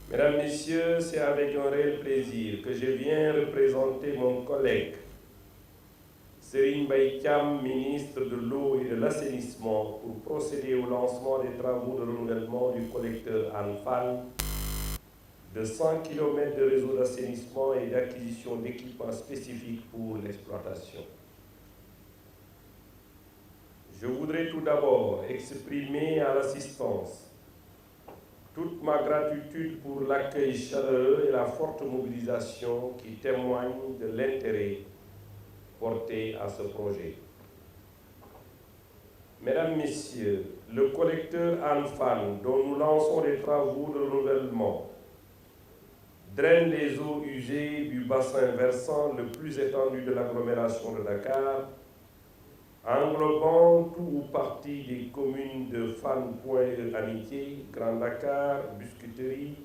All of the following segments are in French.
Mesdames, Messieurs, c'est avec un réel plaisir que je viens représenter mon collègue Serigne Mbaye Thiam, ministre de l'Eau et de l'Assainissement, pour procéder au lancement des travaux de renouvellement du collecteur Hann Fann, de 100 km de réseau d'assainissement et d'acquisition d'équipements spécifiques pour l'exploitation. Je voudrais tout d'abord exprimer à l'assistance toute ma gratitude pour l'accueil chaleureux et la forte mobilisation qui témoignent de l'intérêt porté à ce projet. Mesdames, Messieurs, le collecteur Hann Fann, dont nous lançons les travaux de renouvellement, draine les eaux usées du bassin versant le plus étendu de l'agglomération de Dakar, englobant tout ou partie des communes de Fann Point Amitié, Grand Dakar, Biscuiterie,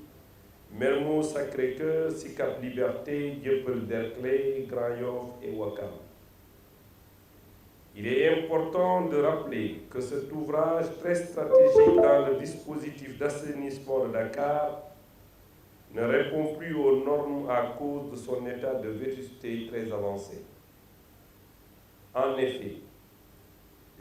Mermoz Sacré-Cœur, Sicap Liberté, Dieuppeul-Derklé, Grand Yoff et Ouakam. Il est important de rappeler que cet ouvrage très stratégique dans le dispositif d'assainissement de Dakar ne répond plus aux normes à cause de son état de vétusté très avancé. En effet,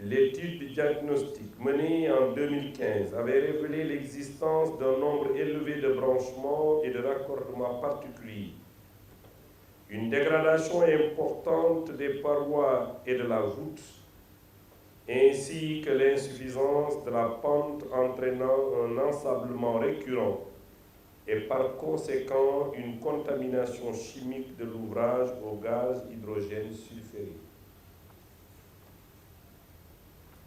l'étude diagnostique menée en 2015 avait révélé l'existence d'un nombre élevé de branchements et de raccordements particuliers, une dégradation importante des parois et de la voûte, ainsi que l'insuffisance de la pente entraînant un ensablement récurrent et par conséquent une contamination chimique de l'ouvrage au gaz hydrogène sulfuré.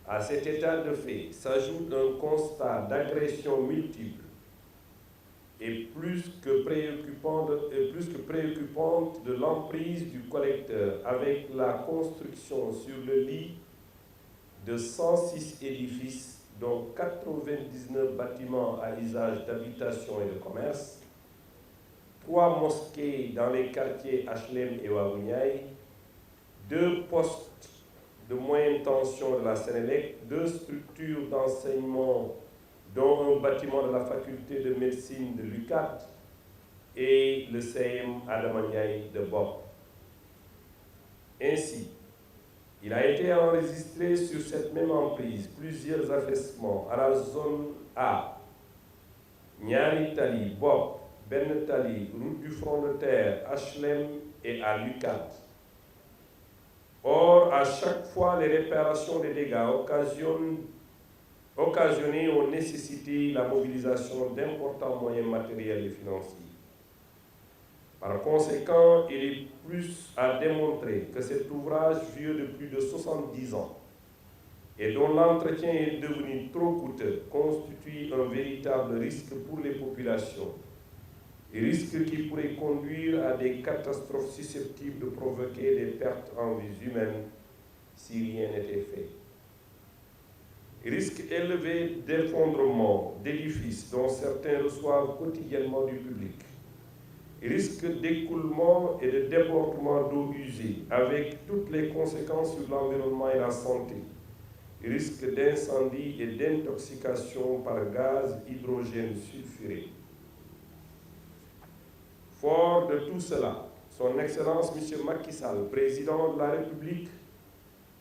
À cet état de fait s'ajoute un constat d'agression multiple et plus que préoccupante de l'emprise du collecteur, avec la construction sur le lit de 106 édifices, dont 99 bâtiments à usage d'habitation et de commerce, 3 mosquées dans les quartiers HLM et Waouniaï, 2 postes de moyenne tension de la Sénélec, 2 structures d'enseignement, dont un bâtiment de la faculté de médecine de l'UCAT et le CM Adama-Ndiaye de Bopp. Ainsi, il a été enregistré sur cette même emprise plusieurs affaissements à la zone A, Niani Tali, Bopp, Ben Tali, route du front de terre, HLM et à l'UCAT. Or, à chaque fois, les réparations des dégâts occasionnés ont nécessité la mobilisation d'importants moyens matériels et financiers. Par conséquent, il est plus à démontrer que cet ouvrage vieux de plus de 70 ans et dont l'entretien est devenu trop coûteux constitue un véritable risque pour les populations, et risque qui pourrait conduire à des catastrophes susceptibles de provoquer des pertes en vies humaines si rien n'était fait. Risque élevé d'effondrement d'édifices dont certains reçoivent quotidiennement du public. Risque d'écoulement et de débordement d'eau usée, avec toutes les conséquences sur l'environnement et la santé. Risque d'incendie et d'intoxication par gaz hydrogène sulfuré. Fort de tout cela, son Excellence M. Macky Sall, président de la République,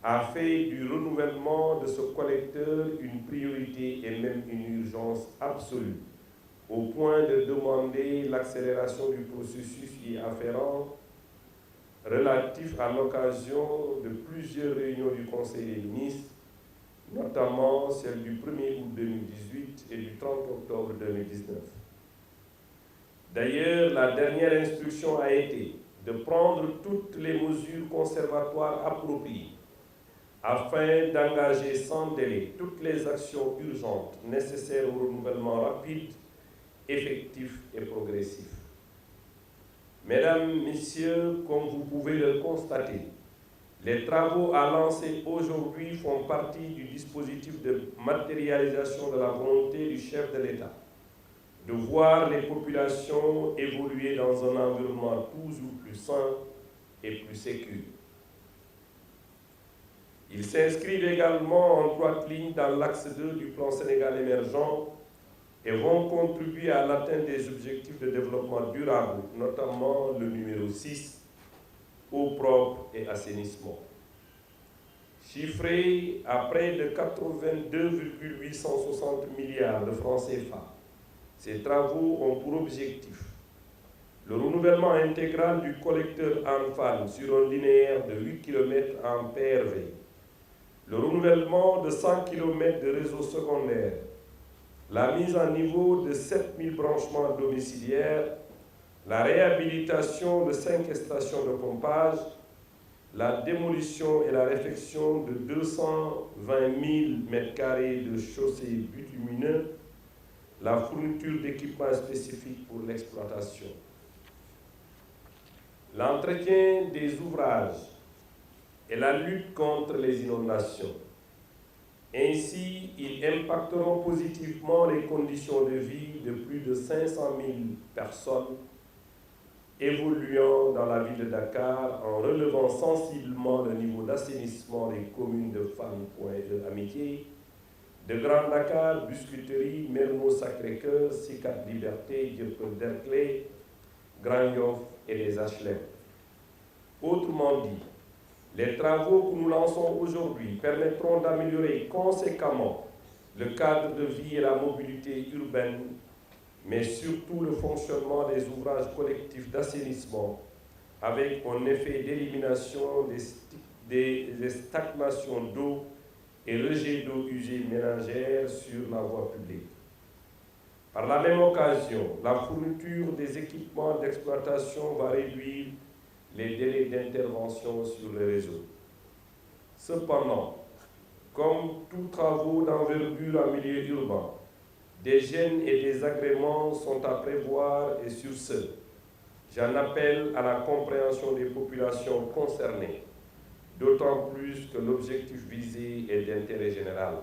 a fait du renouvellement de ce collecteur une priorité et même une urgence absolue, au point de demander l'accélération du processus y afférent relatif à l'occasion de plusieurs réunions du Conseil des ministres, notamment celle du 1er août 2018 et du 30 octobre 2019. D'ailleurs, la dernière instruction a été de prendre toutes les mesures conservatoires appropriées afin d'engager sans délai toutes les actions urgentes nécessaires au renouvellement rapide, effectif et progressif. Mesdames, Messieurs, comme vous pouvez le constater, les travaux à lancer aujourd'hui font partie du dispositif de matérialisation de la volonté du chef de l'État de voir les populations évoluer dans un environnement toujours plus sain et plus sécure. Ils s'inscrivent également en droite ligne dans l'axe 2 du plan Sénégal émergent et vont contribuer à l'atteinte des objectifs de développement durable, notamment le numéro 6, eau propre et assainissement. Chiffré à près de 82,860 milliards de francs CFA, ces travaux ont pour objectif le renouvellement intégral du collecteur Anfan sur un linéaire de 8 km en PRV, le renouvellement de 100 km de réseau secondaire, la mise en niveau de 7000 branchements domiciliaires, la réhabilitation de 5 stations de pompage, la démolition et la réfection de 220 000 m² de chaussées bitumineuses, la fourniture d'équipements spécifiques pour l'exploitation, l'entretien des ouvrages et la lutte contre les inondations. Ainsi, ils impacteront positivement les conditions de vie de plus de 500 000 personnes évoluant dans la ville de Dakar en relevant sensiblement le niveau d'assainissement des communes de Fann Point de Amitié, de Grand Dakar, Biscuiterie, Mermoz Sacré-Cœur, Sicap Liberté, Dieuppeul-Derklé, Grand Yoff et les HLM. Autrement dit, les travaux que nous lançons aujourd'hui permettront d'améliorer conséquemment le cadre de vie et la mobilité urbaine, mais surtout le fonctionnement des ouvrages collectifs d'assainissement, avec un effet d'élimination des stagnations d'eau et rejets d'eau usée ménagère sur la voie publique. Par la même occasion, la fourniture des équipements d'exploitation va réduire les délais d'intervention sur le réseau. Cependant, comme tous travaux d'envergure en milieu urbain, des gênes et des agréments sont à prévoir et sur ce, j'en appelle à la compréhension des populations concernées, d'autant plus que l'objectif visé est d'intérêt général.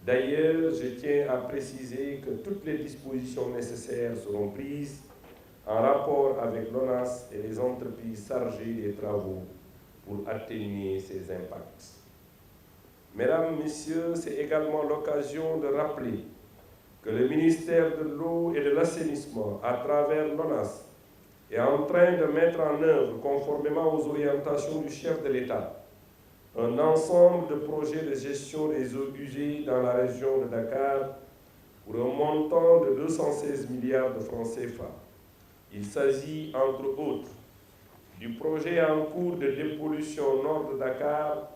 D'ailleurs, je tiens à préciser que toutes les dispositions nécessaires seront prises en rapport avec l'ONAS et les entreprises chargées des travaux pour atténuer ces impacts. Mesdames, Messieurs, c'est également l'occasion de rappeler que le ministère de l'Eau et de l'Assainissement, à travers l'ONAS, est en train de mettre en œuvre, conformément aux orientations du chef de l'État, un ensemble de projets de gestion des eaux usées dans la région de Dakar pour un montant de 216 milliards de francs CFA. Il s'agit, entre autres, du projet en cours de dépollution nord de Dakar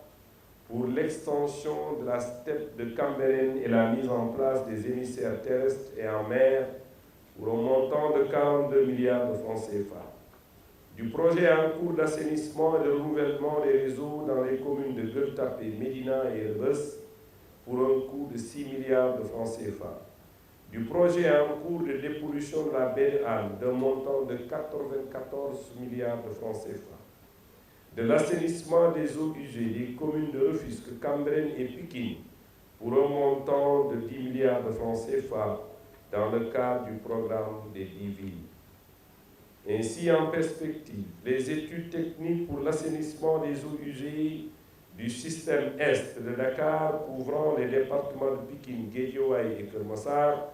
pour l'extension de la steppe de Cambérène et la mise en place des émissaires terrestres et en mer pour un montant de 42 milliards de francs CFA. Du projet en cours d'assainissement et de renouvellement des réseaux dans les communes de Gueule-Tapée, Médina et Rebeuss pour un coût de 6 milliards de francs CFA. Du projet en cours de dépollution de la baie de Hann d'un montant de 94 milliards de francs CFA. De l'assainissement des eaux usées des communes de Rufisque, Cambérène et Pikine pour un montant de 10 milliards de francs CFA dans le cadre du programme des 10 villes. Ainsi, en perspective, les études techniques pour l'assainissement des eaux usées du système Est de Dakar couvrant les départements de Pikine, Guédiawaye et Keur Massar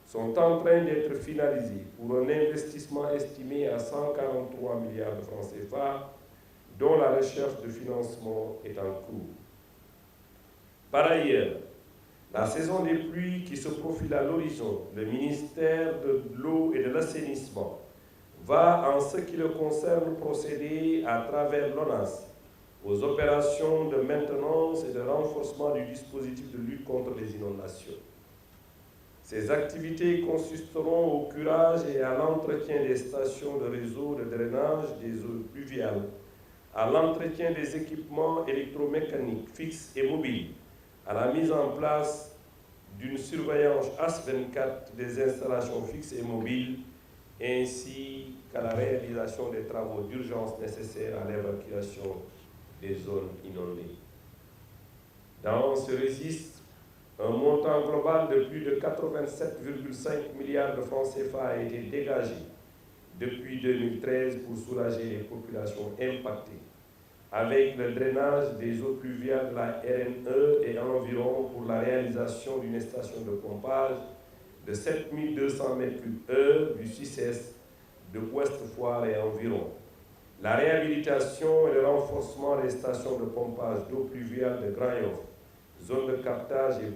sont en train d'être finalisées pour un investissement estimé à 143 milliards de francs CFA, dont la recherche de financement est en cours. Par ailleurs, la saison des pluies qui se profile à l'horizon, le ministère de l'Eau et de l'Assainissement va, en ce qui le concerne, procéder à travers l'ONAS aux opérations de maintenance et de renforcement du dispositif de lutte contre les inondations. Ces activités consisteront au curage et à l'entretien des stations de réseau de drainage des eaux pluviales, à l'entretien des équipements électromécaniques fixes et mobiles, à la mise en place d'une surveillance H24 des installations fixes et mobiles, ainsi qu'à la réalisation des travaux d'urgence nécessaires à l'évacuation des zones inondées. Dans ce registre, un montant global de plus de 87,5 milliards de francs CFA a été dégagé depuis 2013 pour soulager les populations impactées, avec le drainage des eaux pluviales de la RNE et environ pour la réalisation d'une station de pompage de 7200 m3 du 6S de Ouest Foire et environ. La réhabilitation et le renforcement des stations de pompage d'eau pluviale de Grand Yoff, zone de captage et